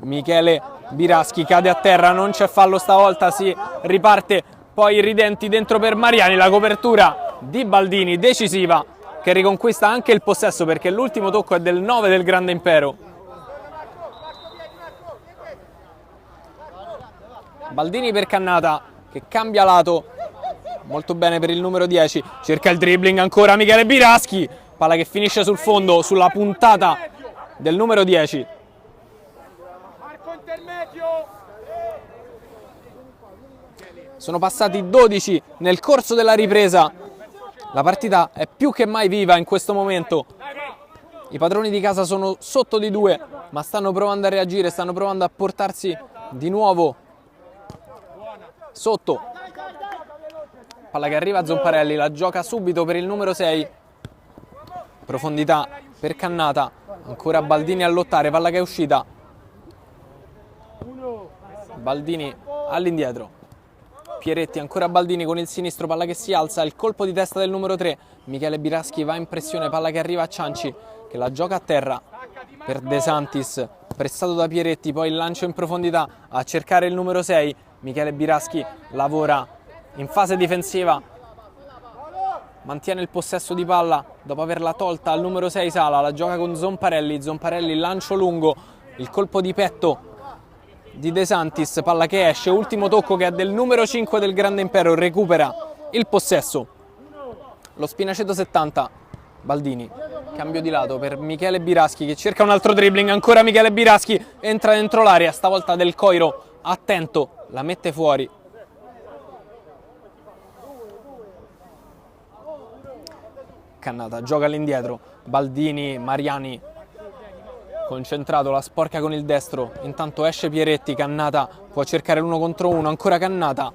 Michele Biraschi cade a terra, non c'è fallo stavolta, si riparte. Poi Ridenti dentro per Mariani, la copertura di Baldini decisiva che riconquista anche il possesso perché l'ultimo tocco è del 9 del Grande Impero. Baldini per Cannata che cambia lato, molto bene per il numero 10, cerca il dribbling ancora Michele Biraschi, palla che finisce sul fondo, sulla puntata del numero 10. Sono passati 12 nel corso della ripresa, la partita è più che mai viva in questo momento, i padroni di casa sono sotto di 2 ma stanno provando a reagire, stanno provando a portarsi di nuovo sotto, palla che arriva a Zomparelli, la gioca subito per il numero 6, profondità per Cannata, ancora Baldini a lottare, palla che è uscita, Baldini all'indietro, Pieretti, ancora Baldini con il sinistro, palla che si alza, il colpo di testa del numero 3, Michele Biraschi va in pressione, palla che arriva a Cianci che la gioca a terra per De Santis, pressato da Pieretti, poi il lancio in profondità a cercare il numero 6, Michele Biraschi lavora in fase difensiva, mantiene il possesso di palla dopo averla tolta al numero 6 Sala, la gioca con Zomparelli, Zomparelli lancio lungo, il colpo di petto di De Santis, palla che esce, ultimo tocco che è del numero 5 del Grande Impero, recupera il possesso lo Spinaceto 70, Baldini, cambio di lato per Michele Biraschi che cerca un altro dribbling, ancora Michele Biraschi, entra dentro l'area, stavolta Del Coiro, attento, la mette fuori. Cannata gioca all'indietro, Baldini, Mariani concentrato, la sporca con il destro, intanto esce Pieretti, Cannata può cercare l'1 contro 1, ancora Cannata,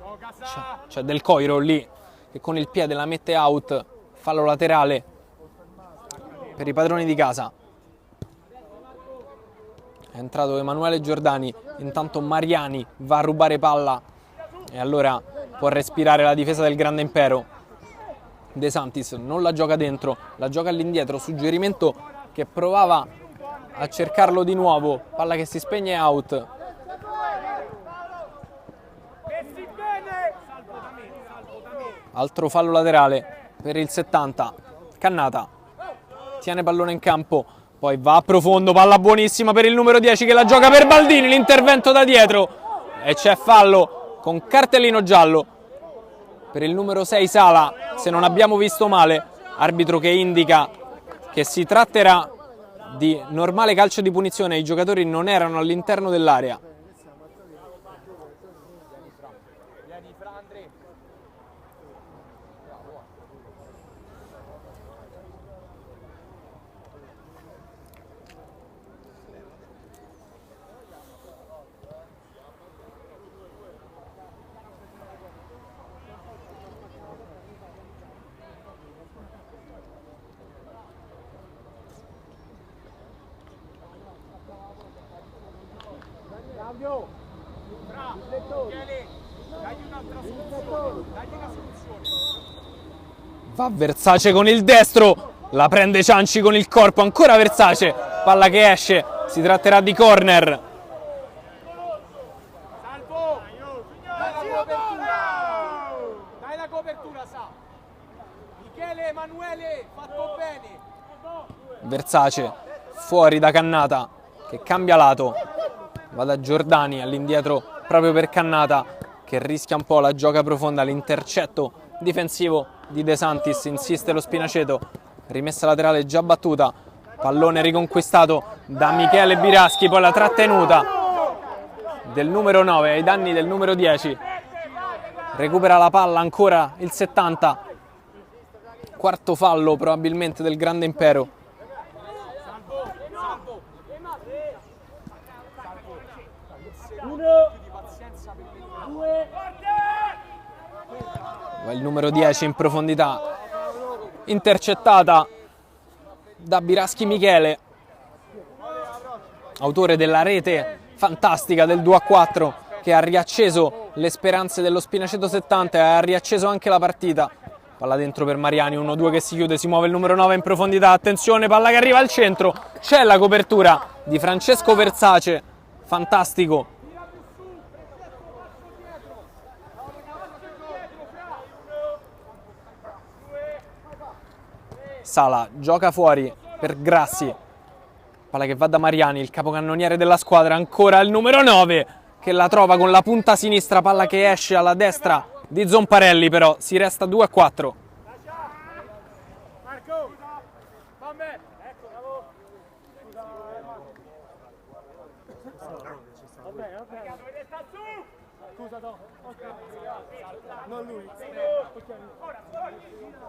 c'è Del Coiro lì che con il piede la mette out, fallo laterale per i padroni di casa. È entrato Emanuele Giordani, intanto Mariani va a rubare palla e allora può respirare la difesa del Grande Impero. De Santis non la gioca dentro, la gioca all'indietro, suggerimento che provava a cercarlo di nuovo, palla che si spegne out. Altro fallo laterale per il 70, Cannata tiene pallone in campo, poi va a profondo, palla buonissima per il numero 10 che la gioca per Baldini, l'intervento da dietro e c'è fallo con cartellino giallo per il numero 6 Sala, se non abbiamo visto male, arbitro che indica che si tratterà di normale calcio di punizione, i giocatori non erano all'interno dell'area. Bravo, Michele, dagli un'altra soluzione, dagli una soluzione. Va Versace con il destro, la prende Cianci con il corpo, ancora Versace, palla che esce, si tratterà di corner. Salvo, dai la copertura, dai la copertura, sa. Michele, Emanuele, fatto bene. Versace fuori da Cannata che cambia lato, va da Giordani all'indietro proprio per Cannata che rischia un po', la gioca profonda, l'intercetto difensivo di De Santis, insiste lo Spinaceto, rimessa laterale già battuta, pallone riconquistato da Michele Biraschi, poi la trattenuta del numero 9 ai danni del numero 10, recupera la palla ancora il 70, quarto fallo probabilmente del Grande Impero. Va il numero 10 in profondità, intercettata da Biraschi Michele, autore della rete fantastica del 2-4 che ha riacceso le speranze dello Spinaceto 70 e ha riacceso anche la partita. Palla dentro per Mariani, 1-2 che si chiude, si muove il numero 9 in profondità, attenzione, palla che arriva al centro, c'è la copertura di Francesco Versace, fantastico. Sala gioca fuori per Grassi, palla che va da Mariani, il capocannoniere della squadra, ancora il numero 9 che la trova con la punta sinistra, palla che esce alla destra di Zomparelli, però si resta 2-4. Marco, vabbè, ecco, bravo. Scusa, no. Non lui.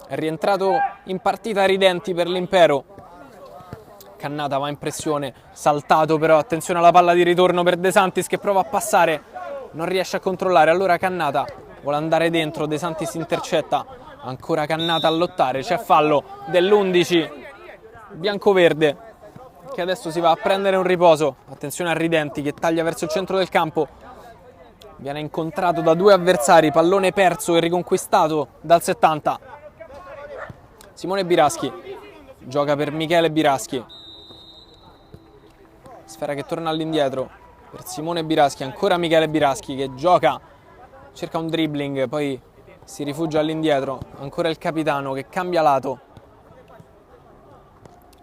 È rientrato in partita Ridenti per l'Impero. Cannata va in pressione, saltato però, attenzione alla palla di ritorno per De Santis che prova a passare, non riesce a controllare, allora Cannata vuole andare dentro, De Santis intercetta, ancora Cannata a lottare, c'è fallo dell'11 biancoverde che adesso si va a prendere un riposo. Attenzione a Ridenti che taglia verso il centro del campo, viene incontrato da due avversari, pallone perso e riconquistato dal 70. Simone Biraschi gioca per Michele Biraschi, sfera che torna all'indietro per Simone Biraschi, ancora Michele Biraschi che gioca, cerca un dribbling, poi si rifugia all'indietro, ancora il capitano che cambia lato,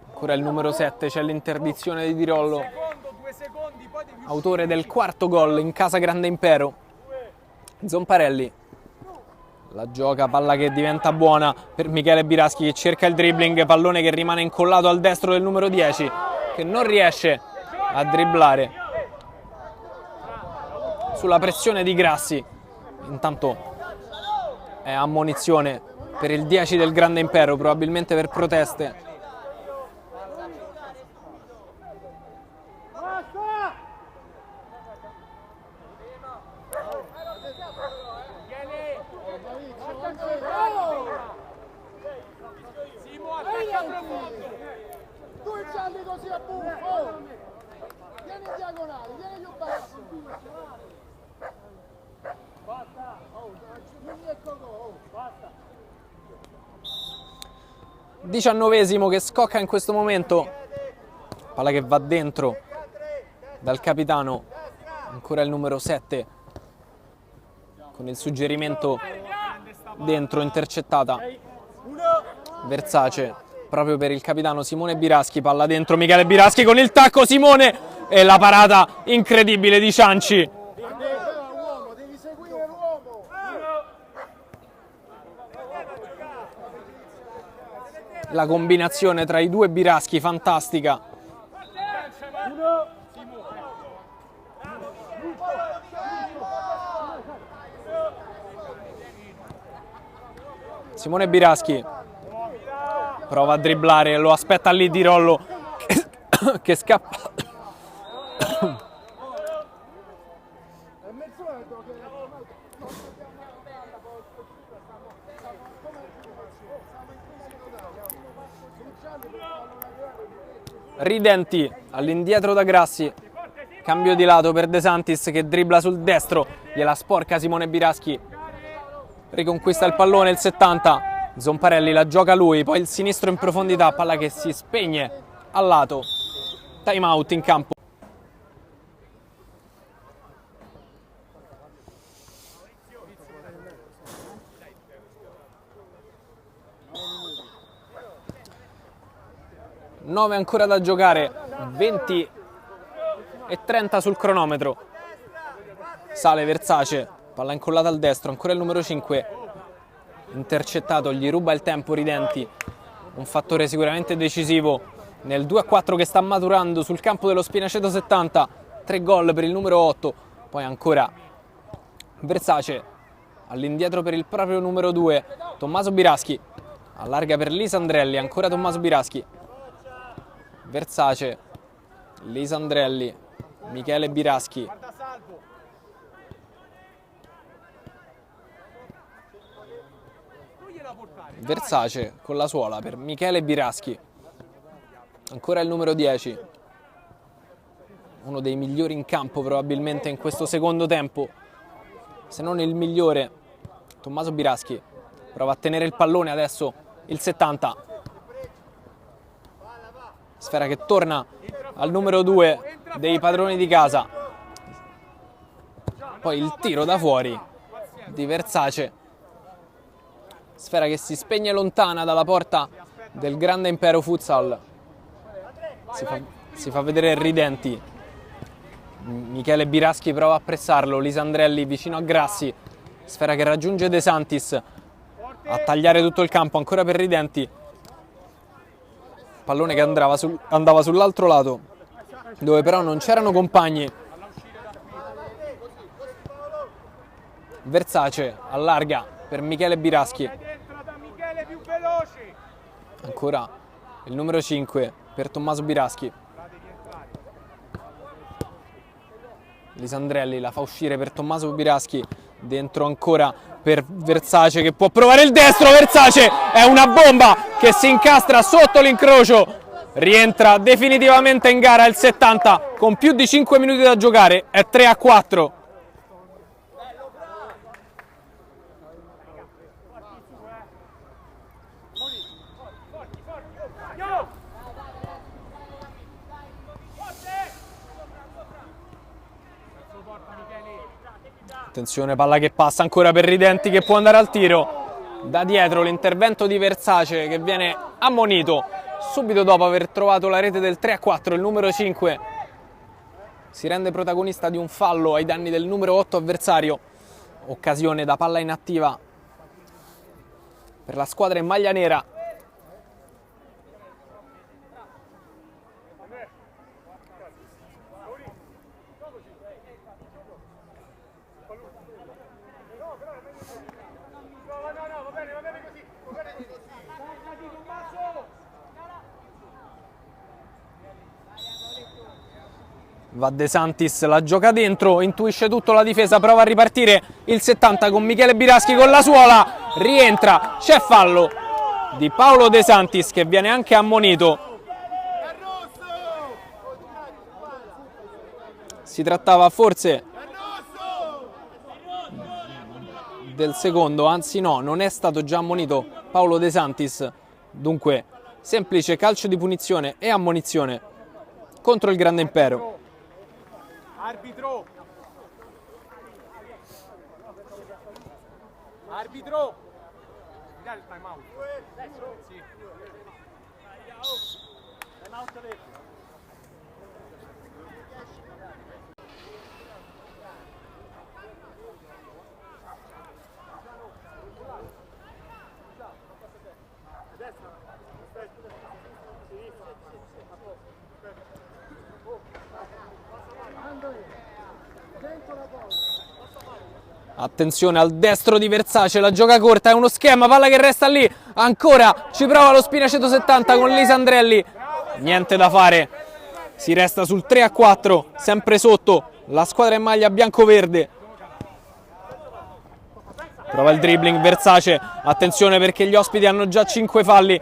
ancora il numero 7, c'è l'interdizione di Tirollo, autore del quarto gol in casa Grande Impero. Zomparelli la gioca, palla che diventa buona per Michele Biraschi che cerca il dribbling, pallone che rimane incollato al destro del numero 10 che non riesce a dribblare sulla pressione di Grassi. Intanto è ammonizione per il 10 del Grande Impero, probabilmente per proteste. Così a buffo, vieni in diagonale, vieni più basso. Basta, basta. 19esimo che scocca in questo momento, palla che va dentro dal capitano, ancora il numero 7 con il suggerimento dentro, intercettata Versace proprio per il capitano Simone Biraschi, palla dentro, Michele Biraschi con il tacco, Simone, e la parata incredibile di Cianci. Devi seguire l'uomo. La combinazione tra i due Biraschi fantastica. Simone Biraschi prova a dribblare, lo aspetta lì Tirollo che scappa. Ridenti all'indietro da Grassi Cambio di lato per De Santis che dribbla sul destro, gliela sporca Simone Biraschi, riconquista il pallone, il 70, Zomparelli la gioca lui, poi il sinistro in profondità, palla che si spegne al lato, time out in campo. Nove ancora da giocare, 20 e 30 sul cronometro. Sale Versace, palla incollata al destro, ancora il numero 5 intercettato, gli ruba il tempo Ridenti, un fattore sicuramente decisivo nel 2-4 che sta maturando sul campo dello Spinaceto 70. 3 gol per il numero 8, poi ancora Versace all'indietro per il proprio numero 2, Tommaso Biraschi, allarga per Lisandrelli, ancora Tommaso Biraschi, Versace, Lisandrelli, Michele Biraschi, Versace con la suola per Michele Biraschi, ancora il numero 10, uno dei migliori in campo probabilmente in questo secondo tempo, se non il migliore, Tommaso Biraschi, prova a tenere il pallone adesso il 70, sfera che torna al numero 2 dei padroni di casa, poi il tiro da fuori di Versace, sfera che si spegne lontana dalla porta del Grande Impero Futsal, si fa vedere Ridenti, Michele Biraschi prova a pressarlo, Lisandrelli vicino a Grassi, sfera che raggiunge De Santis, a tagliare tutto il campo, ancora per Ridenti, pallone che andava sull'altro lato, dove però non c'erano compagni. Versace allarga per Michele Biraschi, ancora il numero 5 per Tommaso Biraschi, Lisandrelli la fa uscire per Tommaso Biraschi, dentro ancora per Versace che può provare il destro, Versace è una bomba che si incastra sotto l'incrocio, rientra definitivamente in gara il 70 con più di 5 minuti da giocare, è 3-4. Attenzione, palla che passa ancora per Ridenti che può andare al tiro. Da dietro l'intervento di Versace che viene ammonito subito dopo aver trovato la rete del 3-4. Il numero 5 si rende protagonista di un fallo ai danni del numero 8 avversario. Occasione da palla inattiva per la squadra in maglia nera. Va De Santis, la gioca dentro, intuisce tutto la difesa, prova a ripartire il 70 con Michele Biraschi con la suola, rientra, c'è fallo di Paolo De Santis che viene anche ammonito. Si trattava forse del secondo, anzi no, non è stato già ammonito Paolo De Santis, dunque semplice calcio di punizione e ammonizione contro il Grande Impero. Arbitro! Arbitro! Dai il time out. Sì. Time out verde. Attenzione al destro di Versace, la gioca corta, è uno schema, palla che resta lì, ancora ci prova lo Spinaceto 70 con Lisandrelli, niente da fare, si resta sul 3-4, sempre sotto la squadra in maglia bianco-verde. Prova il dribbling Versace, attenzione perché gli ospiti hanno già 5 falli,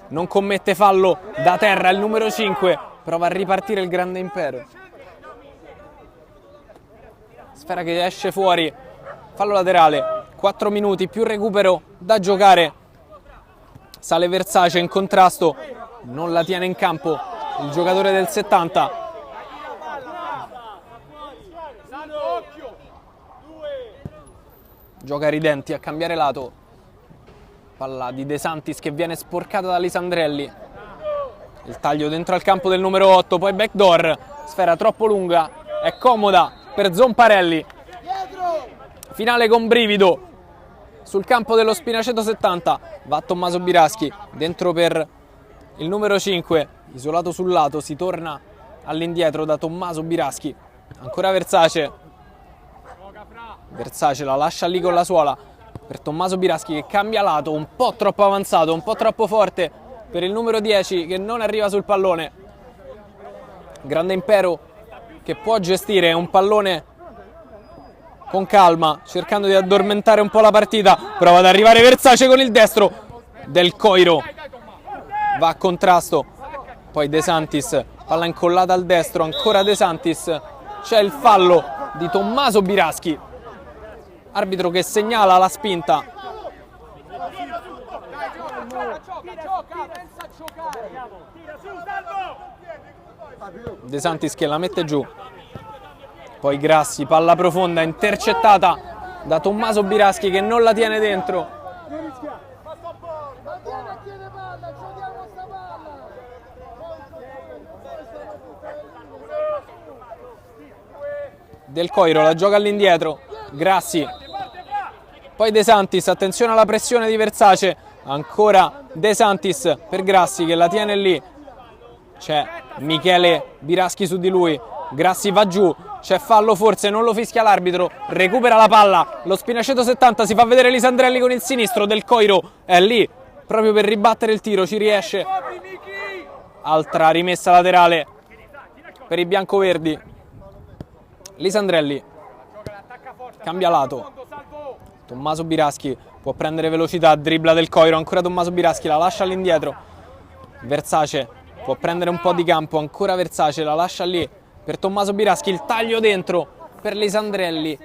non commette fallo da terra il numero 5, prova a ripartire il Grande Impero. sfera che esce fuori, fallo laterale, 4 minuti più recupero da giocare. Sale Versace in contrasto, non la tiene in campo il giocatore del 70. Gioca Ridenti a cambiare lato, palla di De Santis che viene sporcata da Lisandrelli. Il taglio dentro al campo del numero 8, poi backdoor, sfera troppo lunga, è comoda per Zonparelli. Finale con brivido sul campo dello Spinaceto 70, va Tommaso Biraschi, dentro per il numero 5, isolato sul lato, si torna all'indietro da Tommaso Biraschi, ancora Versace la lascia lì con la suola per Tommaso Biraschi che cambia lato, un po' troppo avanzato, un po' troppo forte per il numero 10 che non arriva sul pallone. Grande Impero che può gestire un pallone con calma, cercando di addormentare un po' la partita. Prova ad arrivare Versace con il destro, Del Coiro va a contrasto, poi De Santis, palla incollata al destro, ancora De Santis, c'è il fallo di Tommaso Biraschi, arbitro che segnala la spinta. De Santis che la mette giù, poi Grassi, palla profonda intercettata da Tommaso Biraschi che non la tiene dentro. Del Coiro la gioca all'indietro, Grassi, poi De Santis, attenzione alla pressione di Versace, ancora De Santis per Grassi che la tiene lì, c'è Michele Biraschi su di lui, Grassi va giù, c'è fallo forse, non lo fischia l'arbitro, recupera la palla, lo Spinaceto 70, si fa vedere Lisandrelli con il sinistro, Del Coiro è lì proprio per ribattere il tiro, ci riesce, altra rimessa laterale per i biancoverdi. Lisandrelli cambia lato, Tommaso Biraschi può prendere velocità, dribbla Del Coiro, ancora Tommaso Biraschi, la lascia all'indietro, Versace può prendere un po' di campo, ancora Versace, la lascia lì per Tommaso Biraschi, il taglio dentro per Lisandrelli,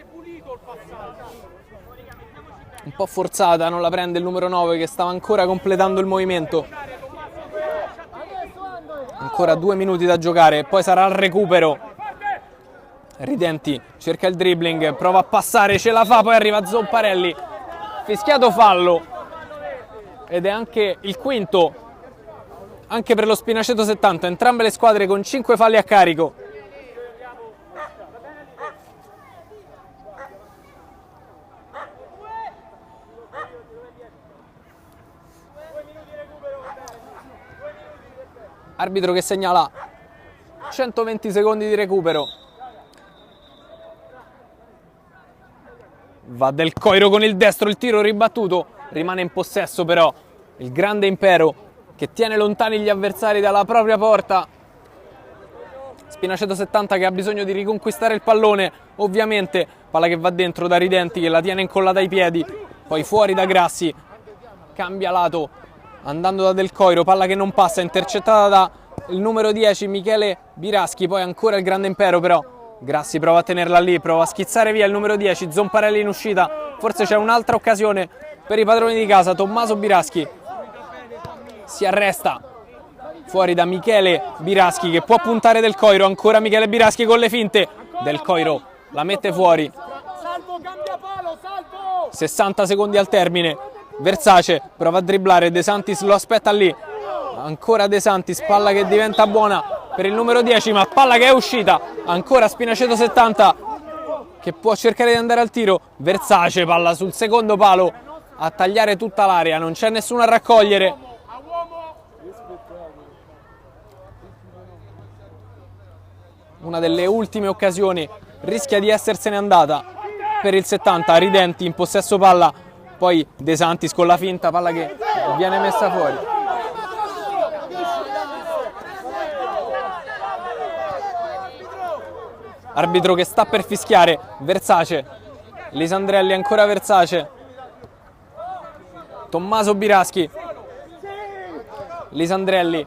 un po' forzata, non la prende il numero 9 che stava ancora completando il movimento. Ancora 2 minuti da giocare e poi sarà il recupero. Ridenti cerca il dribbling, prova a passare, ce la fa, poi arriva Zonparelli, fischiato fallo ed è anche il quinto anche per lo Spinaceto 70, entrambe le squadre con 5 falli a carico. Arbitro che segnala 120 secondi di recupero. Va Del Coiro con il destro, il tiro ribattuto, rimane in possesso però il Grande Impero che tiene lontani gli avversari dalla propria porta. Spinaceto 70 che ha bisogno di riconquistare il pallone, ovviamente, palla che va dentro da Ridenti che la tiene incollata ai piedi, poi fuori da Grassi, cambia lato andando da Del Coiro, palla che non passa, intercettata da il numero 10 Michele Biraschi, poi ancora il Grande Impero però. Grassi prova a tenerla lì, prova a schizzare via il numero 10, Zonparelli in uscita, forse c'è un'altra occasione per i padroni di casa, Tommaso Biraschi si arresta, fuori da Michele Biraschi che può puntare Del Coiro, ancora Michele Biraschi con le finte, Del Coiro la mette fuori, 60 secondi al termine, Versace prova a dribblare, De Santis lo aspetta lì, ancora De Santis, palla che diventa buona per il numero 10, ma palla che è uscita, ancora Spinaceto 70 che può cercare di andare al tiro, Versace, palla sul secondo palo a tagliare tutta l'area, non c'è nessuno a raccogliere. Una delle ultime occasioni, rischia di essersene andata per il 70, Ridenti in possesso palla, poi De Santis con la finta, palla che viene messa fuori. Arbitro che sta per fischiare, Versace, Lisandrelli, ancora Versace, Tommaso Biraschi, Lisandrelli,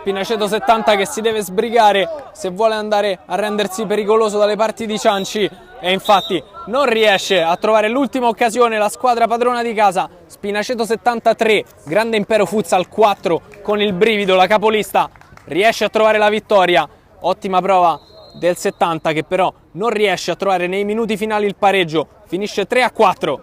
Spinaceto 70 che si deve sbrigare se vuole andare a rendersi pericoloso dalle parti di Cianci, e infatti non riesce a trovare l'ultima occasione la squadra padrona di casa. Spinaceto 73, Grande Impero Futsal 4 con il brivido, la capolista riesce a trovare la vittoria. Ottima prova del 70 che però non riesce a trovare nei minuti finali il pareggio, finisce 3-4.